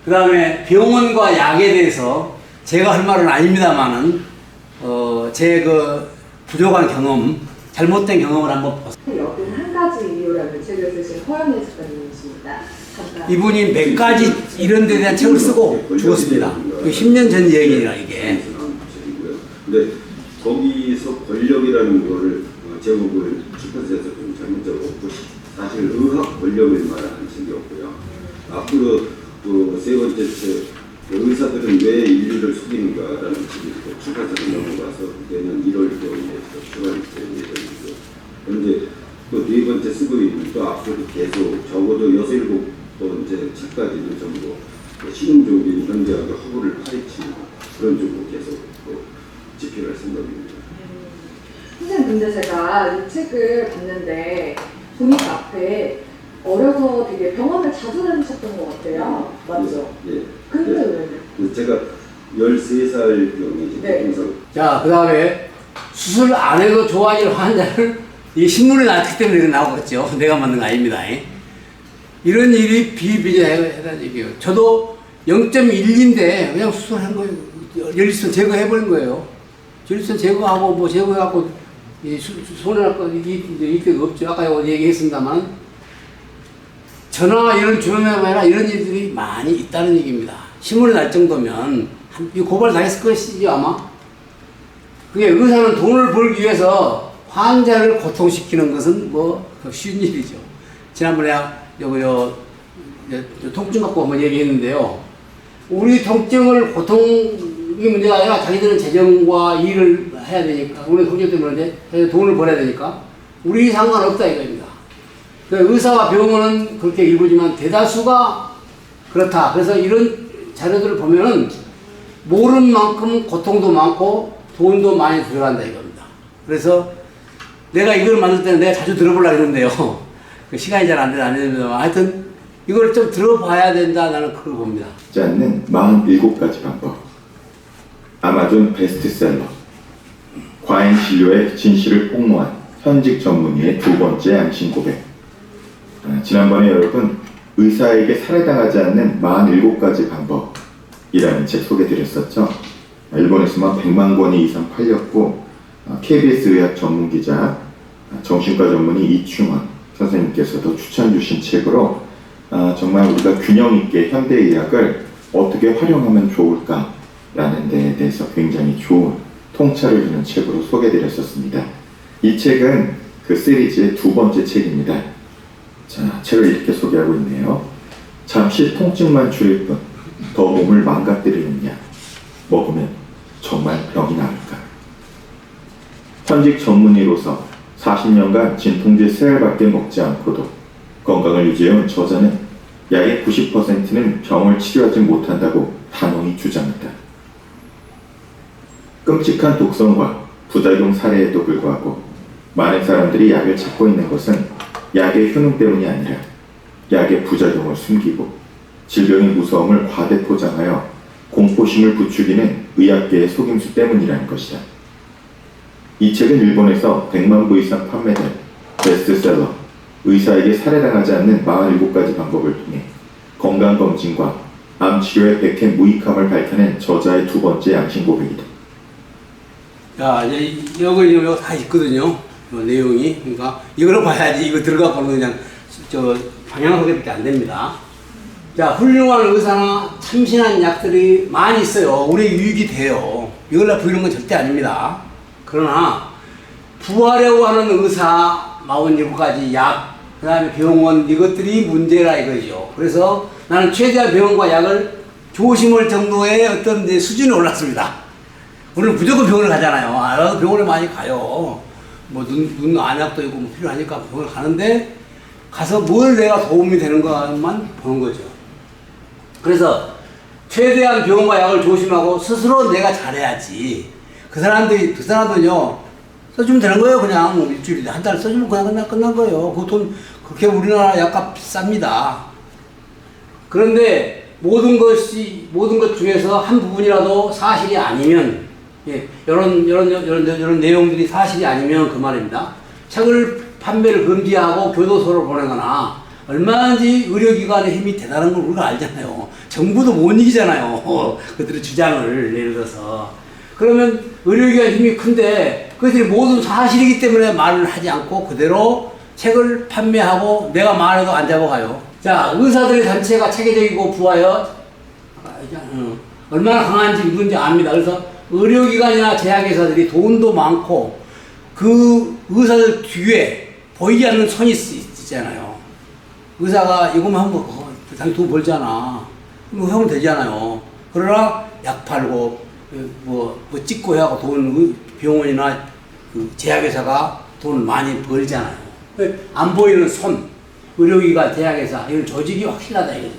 그 다음에 병원과 약에 대해서 제가 할 말은 아닙니다만은, 제 그 부족한 경험, 잘못된 경험을 한번 봤습니다. 여든 한 가지 이유라는 책을 쓰신 허영래 작가님이십니다. 잠깐. 이분이 몇 가지 이런 데 대한 책을 쓰고 죽었습니다. 10년 전 얘기라 이게. 근데 거기서 권력이라는 거를 제목을 출판사에서 좀 잘못 적었고 사실 의학 권력을 말하는 책이었고요. 앞으로 또 세 번째 책 의사들은 왜 인류를 속이는가라는 책이 출판사로 넘어가서 내년 1월경에 출간될 예정이고요. 그런데 또 네 번째 쓰고 있는 또 앞으로 계속 적어도 6, 7번째 책까지는 전부 신흥적인 현대학의 허구를 파헤치는 그런 쪽으로 계속 집필할 생각입니다. 선생님, 근데 제가 이 책을 봤는데 보니까 앞에 어려서 되게 병원을 자주 다니셨던 것 같아요. 맞죠? 예. 근데 왜? 제가 13살경에 네. 자, 그 다음에 수술 안 해도 좋아질 환자를 이 신문에 나왔기 때문에 이렇게 나오겠죠. 내가 만든 거 아닙니다. 이런 일이 비일비재하다는 얘기예요. 저도 0.1인데 그냥 수술한 거예요. 열리선 제거해버린 거예요. 열리선 제거하고 뭐 제거해갖고 손해 날 거 이게 없죠. 아까 얘기했습니다만 전화 이런 주변에나 이런 일들이 많이 있다는 얘기입니다. 신문에 날 정도면 이 고발 당했을 것이죠 아마. 그게 의사는 돈을 벌기 위해서 환자를 고통시키는 것은 뭐 쉬운 일이죠. 지난번에 통증 갖고 한번 얘기했는데요. 우리 통증을 고통이 문제가 아니라 자기들은 재정과 일을 해야 되니까, 우리 통증 때문에 돈을 벌어야 되니까 우리 상관없다 이겁니다. 의사와 병원은 그렇게 일부지만 대다수가 그렇다. 그래서 이런 자료들을 보면은 모르는 만큼 고통도 많고 돈도 많이 들어간다 이겁니다. 그래서 내가 이걸 만들 때는 내가 자주 들어보려고 했는데요. 시간이 잘 안 되는데 하여튼 이걸 좀 들어봐야 된다 나는 그걸 봅니다. 지 않는 47가지 방법. 아마존 베스트셀러. 과잉 진료의 진실을 폭로한 현직 전문의의 두 번째 양심 고백. 지난번에 여러분 의사에게 살해당하지 않는 47가지 방법이라는 책 소개드렸었죠. 일본에서만 100만 권이 이상 팔렸고 KBS 의학 전문기자 정신과 전문의 이충원 선생님께서도 추천 주신 책으로 정말 우리가 균형 있게 현대의학을 어떻게 활용하면 좋을까라는 데에 대해서 굉장히 좋은 통찰을 주는 책으로 소개드렸었습니다. 이 책은 그 시리즈의 두 번째 책입니다. 자, 책을 이렇게 소개하고 있네요. 잠시 통증만 줄일 뿐 더 몸을 망가뜨리는 약 먹으면 정말 병이 나을까? 현직 전문의로서 40년간 진통제 3알밖에 먹지 않고도 건강을 유지해온 저자는 약의 90%는 병을 치료하지 못한다고 단호히 주장했다. 끔찍한 독성과 부작용 사례에도 불구하고 많은 사람들이 약을 찾고 있는 것은 약의 효능 때문이 아니라 약의 부작용을 숨기고 질병의 무서움을 과대 포장하여 공포심을 부추기는 의학계의 속임수 때문이라는 것이다. 이 책은 일본에서 100만 부 이상 판매된 베스트셀러 의사에게 살해당하지 않는 47가지 방법을 통해 건강검진과 암치료의 백해 무익함을 밝혀낸 저자의 두 번째 양심 고백이다. 자, 이제 여기 다 있거든요. 내용이. 그러니까 이걸 봐야지 이거 들어가 보는 그냥 방향 소개밖에 안 됩니다. 자, 훌륭한 의사나 참신한 약들이 많이 있어요. 우리 유익이 돼요. 이걸로 부르는 건 절대 아닙니다. 그러나 부하려고 하는 의사 47가지 약, 그 다음에 병원 이것들이 문제라 이거죠. 그래서 나는 최대한 병원과 약을 조심할 정도의 어떤 이제 수준이 올랐습니다. 우리는 무조건 병원을 가잖아요. 병원에 많이 가요. 뭐 눈 안약도 있고 뭐 필요하니까 병원을 가는데 가서 뭘 내가 도움이 되는 것만 보는 거죠. 그래서 최대한 병원과 약을 조심하고 스스로 내가 잘해야지. 그 사람들은요 써주면 되는 거예요. 그냥 뭐 일주일에 한 달 써주면 그냥 끝난 거예요. 그 돈 그렇게 우리나라 약값 쌉니다. 그런데 모든 것 중에서 한 부분이라도 사실이 아니면, 이런 내용들이 사실이 아니면 그 말입니다. 책을 판매를 금지하고 교도소를 보내거나 얼마든지 의료기관의 힘이 대단한 걸 우리가 알잖아요. 정부도 못 이기잖아요. 그들의 주장을 예를 들어서. 그러면 의료기관 힘이 큰데 그들이 모두 사실이기 때문에 말을 하지 않고 그대로 책을 판매하고 내가 말해도 안 잡아가요. 자, 의사들의 단체가 체계적이고 부하여 얼마나 강한지 누군지 압니다. 그래서 의료기관이나 제약회사들이 돈도 많고 그 의사들 뒤에 보이지 않는 손이 있잖아요. 의사가 이것만 하면 당연히 돈 벌잖아. 그럼 하면 되잖아요. 그러나 약 팔고 뭐 찍고 해갖고 돈 병원이나 그 제약회사가 돈 많이 벌잖아요. 안 보이는 손, 의료기관, 제약회사 이런 조직이 확실하다 이거죠.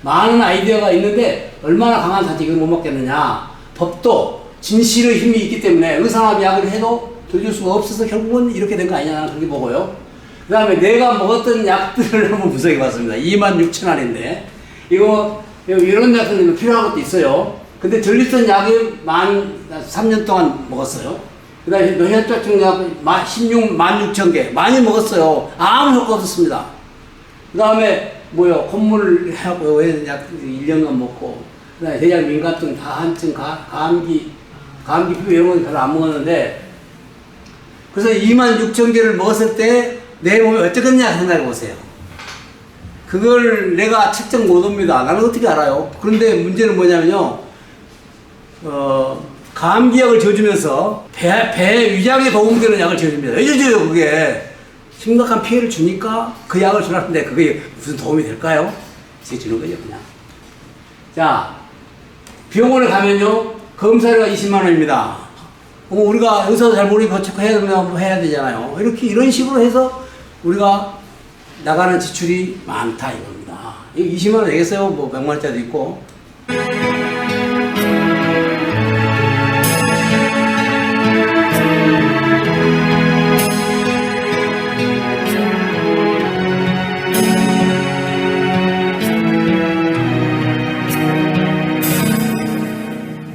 많은 아이디어가 있는데 얼마나 강한 단체가 못 먹겠느냐. 법도 진실의 힘이 있기 때문에 의사나 약을 해도 돌릴 수가 없어서 결국은 이렇게 된 거 아니냐 그렇게 보고요. 그 다음에 내가 먹었던 약들을 한번 분석해 봤습니다. 26,000알인데 이거 이런 약은 필요한 것도 있어요. 근데 전립선 약을 3년 동안 먹었어요. 그 다음에 뇌혈전증 약 16,000개 많이 먹었어요. 아무 효과 없었습니다. 그 다음에 콧물 하고 약 1년간 먹고 그 다음에 대장 민감증, 다한증, 감기 피부 이런 건 별로 안 먹었는데 그래서 26,000개를 먹었을 때 내 몸이 어쩌겠냐 생각해 보세요. 그걸 내가 측정 못 합니다. 나는 어떻게 알아요? 그런데 문제는 뭐냐면요. 감기약을 지어주면서 배 위장에 도움되는 약을 지어줍니다. 왜 지어줘요 그게? 심각한 피해를 주니까 그 약을 주라는데 그게 무슨 도움이 될까요? 지어주는 거죠 그냥. 자, 병원에 가면요. 검사료가 20만 원입니다. 우리가 의사도 잘 모르니까 체크해야 해야 되잖아요. 이런 식으로 해서 우리가 나가는 지출이 많다 이겁니다. 20만 원 되겠어요? 100만 원짜리도 있고.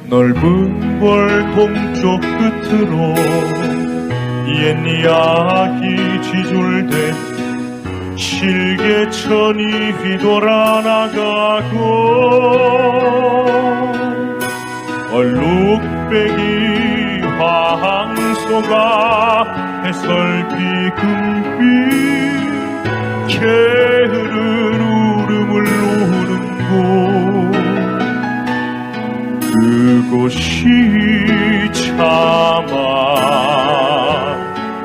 넓은 월 동쪽 끝으로 옛 이야기 지졸된 실개천이 휘돌아 나가고 얼룩배기 황소가 해설비 금빛 게으른 울음을 우는 곳 그곳이 참아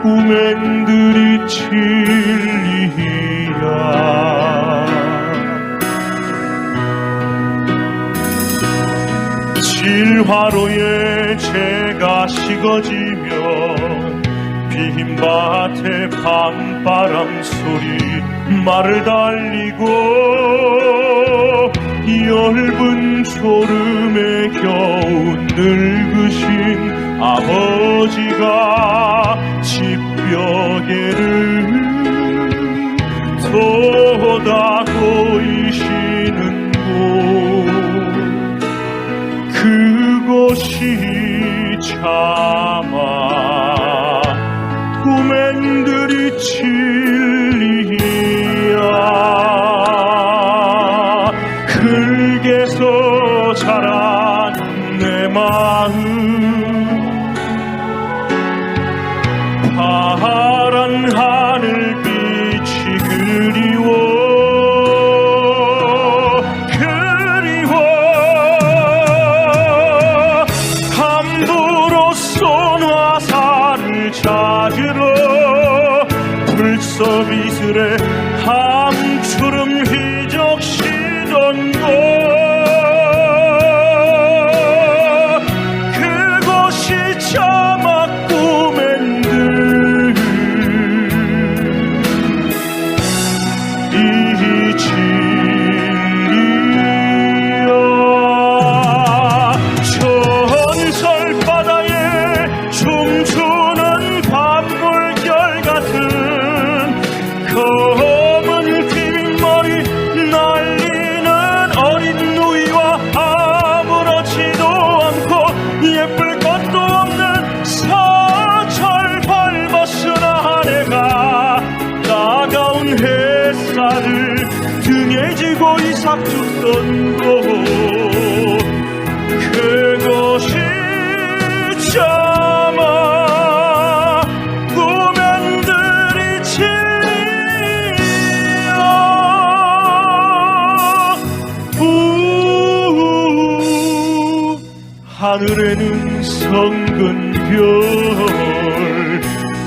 꿈엔들이 진리야. 질화로에 재가 식어지며 비흰밭에 밤바람 소리 말을 달리고 엷은 졸음에 겨우 늙으신 아버지가 집벽에를 쏟아 보이시는 곳 그곳이 참아 꿈엔들이 진리야. 흙에서 자란 내 마음 파란 하늘빛이 그리워 함부로 쏜 화살을 찾으러 불섭 이슬에 함추름 휘적시던 곳 하늘에는 성근 별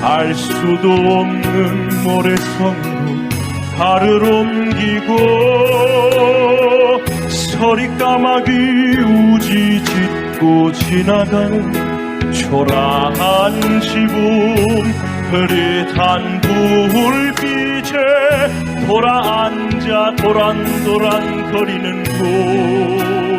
알 수도 없는 모래성으로 발을 옮기고 서리 까마귀 우지 짙고 지나가는 초라한 지붕 흐릿한 불빛에 돌아앉아 도란도란 거리는 곳